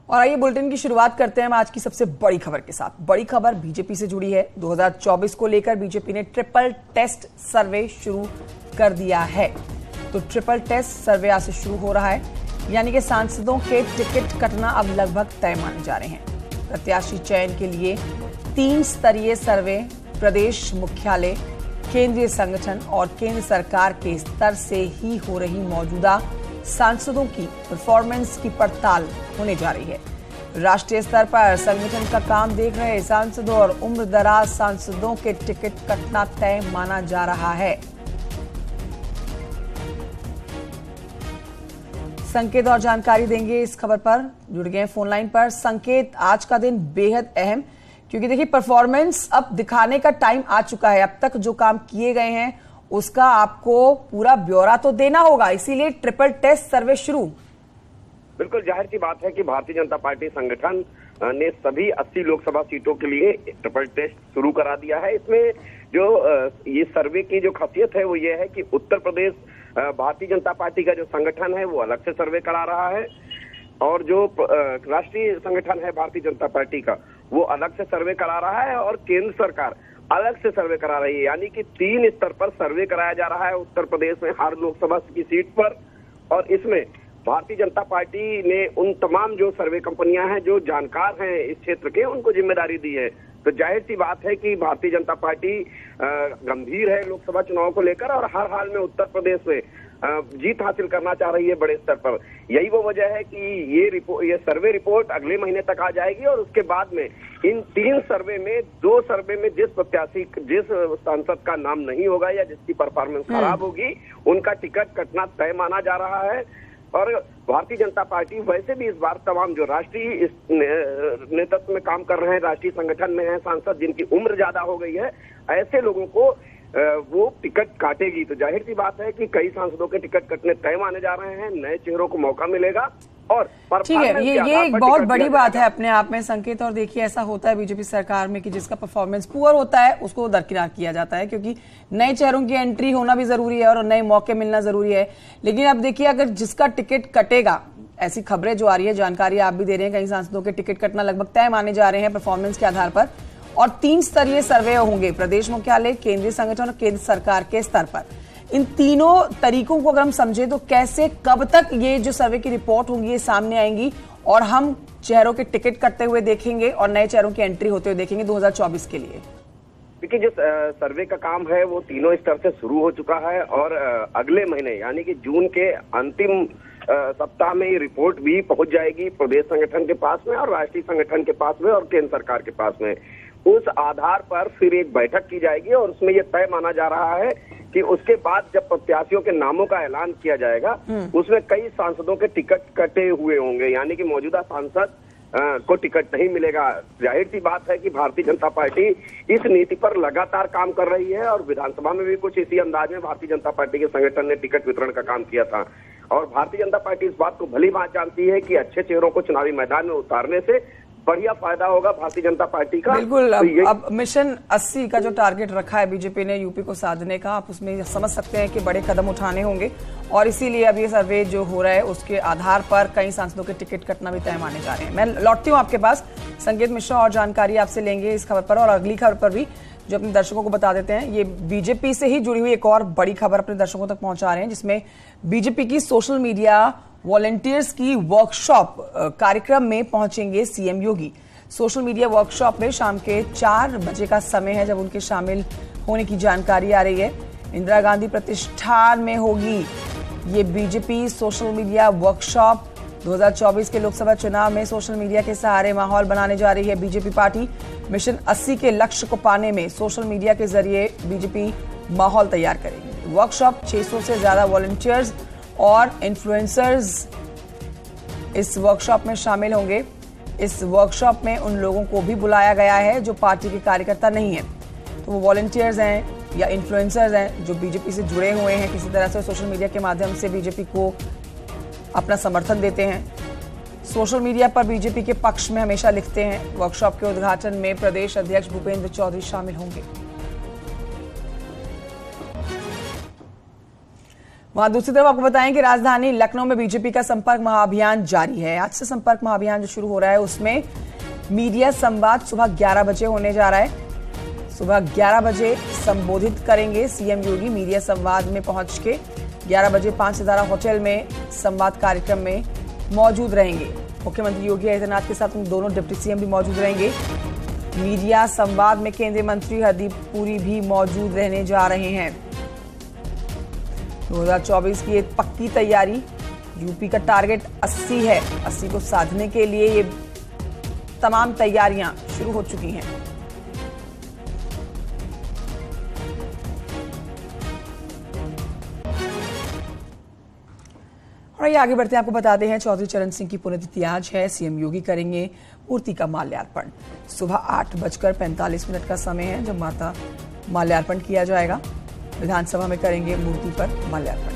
और आइए बुलेटिन की शुरुआत करते हैं हम आज की सबसे बड़ी खबर के साथ। बड़ी खबर बीजेपी से जुड़ी है। 2024 को लेकर बीजेपी ने ट्रिपल टेस्ट सर्वे शुरू कर दिया है। तो ट्रिपल टेस्ट सर्वे आज से शुरू हो रहा है, यानी कि सांसदों के टिकट कटना अब लगभग तय माने जा रहे हैं। प्रत्याशी चयन के लिए 3 स्तरीय सर्वे प्रदेश मुख्यालय, केंद्रीय संगठन और केंद्र सरकार के स्तर से ही हो रही मौजूदा सांसदों की परफॉर्मेंस की पड़ताल होने जा रही है। राष्ट्रीय स्तर पर संगठन का काम देख रहे सांसदों और उम्रदराज सांसदों के टिकट कटना तय माना जा रहा है। संकेत और जानकारी देंगे इस खबर पर, जुड़ गए फोन लाइन पर। संकेत, आज का दिन बेहद अहम, क्योंकि देखिए परफॉर्मेंस अब दिखाने का टाइम आ चुका है। अब तक जो काम किए गए हैं उसका आपको पूरा ब्यौरा तो देना होगा, इसीलिए ट्रिपल टेस्ट सर्वे शुरू। बिल्कुल जाहिर सी बात है कि भारतीय जनता पार्टी संगठन ने सभी 80 लोकसभा सीटों के लिए ट्रिपल टेस्ट शुरू करा दिया है। इसमें जो ये सर्वे की जो खासियत है वो ये है कि उत्तर प्रदेश भारतीय जनता पार्टी का जो संगठन है वो अलग से सर्वे करा रहा है, और जो राष्ट्रीय संगठन है भारतीय जनता पार्टी का वो अलग से सर्वे करा रहा है, और केंद्र सरकार अलग से सर्वे करा रही है। यानी कि 3 स्तर पर सर्वे कराया जा रहा है उत्तर प्रदेश में हर लोकसभा की सीट पर। और इसमें भारतीय जनता पार्टी ने उन तमाम जो सर्वे कंपनियां हैं जो जानकार हैं इस क्षेत्र के, उनको जिम्मेदारी दी है। तो जाहिर सी बात है कि भारतीय जनता पार्टी गंभीर है लोकसभा चुनाव को लेकर, और हर हाल में उत्तर प्रदेश में जीत हासिल करना चाह रही है बड़े स्तर पर। यही वो वजह है कि ये सर्वे रिपोर्ट अगले महीने तक आ जाएगी, और उसके बाद में इन 3 सर्वे में 2 सर्वे में जिस सांसद का नाम नहीं होगा या जिसकी परफॉर्मेंस खराब होगी उनका टिकट कटना तय माना जा रहा है। और भारतीय जनता पार्टी वैसे भी इस बार तमाम जो राष्ट्रीय नेतृत्व में काम कर रहे हैं, राष्ट्रीय संगठन में हैं सांसद जिनकी उम्र ज्यादा हो गई है, ऐसे लोगों को वो टिकट काटेगी। तो जाहिर सी बात है कि कई सांसदों के टिकट कटने तय माने जा रहे हैं, नए चेहरों को मौका मिलेगा। और ठीक है, ये एक बहुत बड़ी बात है अपने आप में संकेत। और देखिए ऐसा होता है बीजेपी सरकार में कि जिसका परफॉर्मेंस पुअर होता है उसको दरकिनार किया जाता है, क्योंकि नए चेहरों की एंट्री होना भी जरूरी है और नए मौके मिलना जरूरी है। लेकिन अब देखिए अगर जिसका टिकट कटेगा, ऐसी खबरें जो आ रही है, जानकारी आप भी दे रहे हैं, कई सांसदों के टिकट कटना लगभग तय माने जा रहे हैं परफॉर्मेंस के आधार पर, और 3 स्तरीय सर्वे होंगे प्रदेश मुख्यालय, केंद्रीय संगठन और केंद्र सरकार के स्तर पर। इन तीनों तरीकों को अगर हम समझें तो कैसे, कब तक ये जो सर्वे की रिपोर्ट होंगी ये सामने आएंगी और हम चेहरों के टिकट कटते हुए देखेंगे और नए चेहरों की एंट्री होते हुए देखेंगे 2024 के लिए? देखिए जो सर्वे का काम है वो तीनों स्तर से शुरू हो चुका है, और अगले महीने यानी कि जून के अंतिम सप्ताह में ये रिपोर्ट भी पहुंच जाएगी प्रदेश संगठन के पास में और राष्ट्रीय संगठन के पास में और केंद्र सरकार के पास में। उस आधार पर फिर एक बैठक की जाएगी, और उसमें यह तय माना जा रहा है कि उसके बाद जब प्रत्याशियों के नामों का ऐलान किया जाएगा उसमें कई सांसदों के टिकट कटे हुए होंगे, यानी कि मौजूदा सांसद को टिकट नहीं मिलेगा। जाहिर सी बात है कि भारतीय जनता पार्टी इस नीति पर लगातार काम कर रही है, और विधानसभा में भी कुछ इसी अंदाज में भारतीय जनता पार्टी के संगठन ने टिकट वितरण का काम किया था। और भारतीय जनता पार्टी इस बात को भली भांति जानती है कि अच्छे चेहरों को चुनावी मैदान में उतारने से बढ़िया फायदा होगा भारतीय जनता पार्टी का। बिल्कुल। अब मिशन 80 का जो टारगेट रखा है बीजेपी ने यूपी को साधने का, आप उसमें समझ सकते हैं कि बड़े कदम उठाने होंगे, और इसीलिए अब ये सर्वे जो हो रहा है उसके आधार पर कई सांसदों के टिकट कटना भी तय माने जा रहे हैं। मैं लौटती हूँ आपके पास, संकेत मिश्रा और जानकारी आपसे लेंगे इस खबर पर और अगली खबर पर भी, जो अपने दर्शकों को बता देते हैं। ये बीजेपी से ही जुड़ी हुई एक और बड़ी खबर अपने दर्शकों तक पहुंचा रहे हैं, जिसमें बीजेपी की सोशल मीडिया वॉलंटियर्स की वर्कशॉप कार्यक्रम में पहुंचेंगे सीएम योगी। सोशल मीडिया वर्कशॉप में शाम के 4 बजे का समय है जब उनके शामिल होने की जानकारी आ रही है। इंदिरा गांधी प्रतिष्ठान में होगी ये बीजेपी सोशल मीडिया वर्कशॉप। 2024 के लोकसभा चुनाव में सोशल मीडिया के सहारे माहौल बनाने जा रही है बीजेपी पार्टी। मिशन 80 के लक्ष्य को पाने में सोशल मीडिया के जरिए बीजेपी माहौल तैयार करेगी। वर्कशॉप 600 से ज्यादा वॉलंटियर्स और इन्फ्लुएंसर्स इस वर्कशॉप में शामिल होंगे। इस वर्कशॉप में उन लोगों को भी बुलाया गया है जो पार्टी के कार्यकर्ता नहीं है, तो वो वॉलंटियर्स हैं या इन्फ्लुएंसर्स हैं जो बीजेपी से जुड़े हुए हैं, किसी तरह से सोशल मीडिया के माध्यम से बीजेपी को अपना समर्थन देते हैं, सोशल मीडिया पर बीजेपी के पक्ष में हमेशा लिखते हैं। वर्कशॉप के उद्घाटन में प्रदेश अध्यक्ष भूपेंद्र चौधरी शामिल होंगे। वहां दूसरी तरफ आपको बताएं कि राजधानी लखनऊ में बीजेपी का संपर्क महाअभियान जारी है। आज से संपर्क महाअभियान जो शुरू हो रहा है उसमें मीडिया संवाद सुबह 11 बजे होने जा रहा है। सुबह 11 बजे संबोधित करेंगे सीएम योगी। मीडिया संवाद में पहुंच के 11 बजे 5 सितारा होटल में संवाद कार्यक्रम में मौजूद रहेंगे। मुख्यमंत्री योगी आदित्यनाथ के साथ दोनों डिप्टी सीएम भी मौजूद रहेंगे। मीडिया संवाद में केंद्रीय मंत्री हरदीप पुरी भी मौजूद रहने जा रहे हैं। 2024 की एक पक्की तैयारी। यूपी का टारगेट 80 है। 80 को साधने के लिए ये तमाम तैयारियां शुरू हो चुकी हैं। और ये आगे बढ़ते हैं, आपको बताते हैं चौधरी चरण सिंह की पुण्यतिथि आज है। सीएम योगी करेंगे मूर्ति का माल्यार्पण। सुबह 8:45 का समय है जब माल्यार्पण किया जाएगा। विधानसभा में करेंगे मूर्ति पर माल्यार्पण।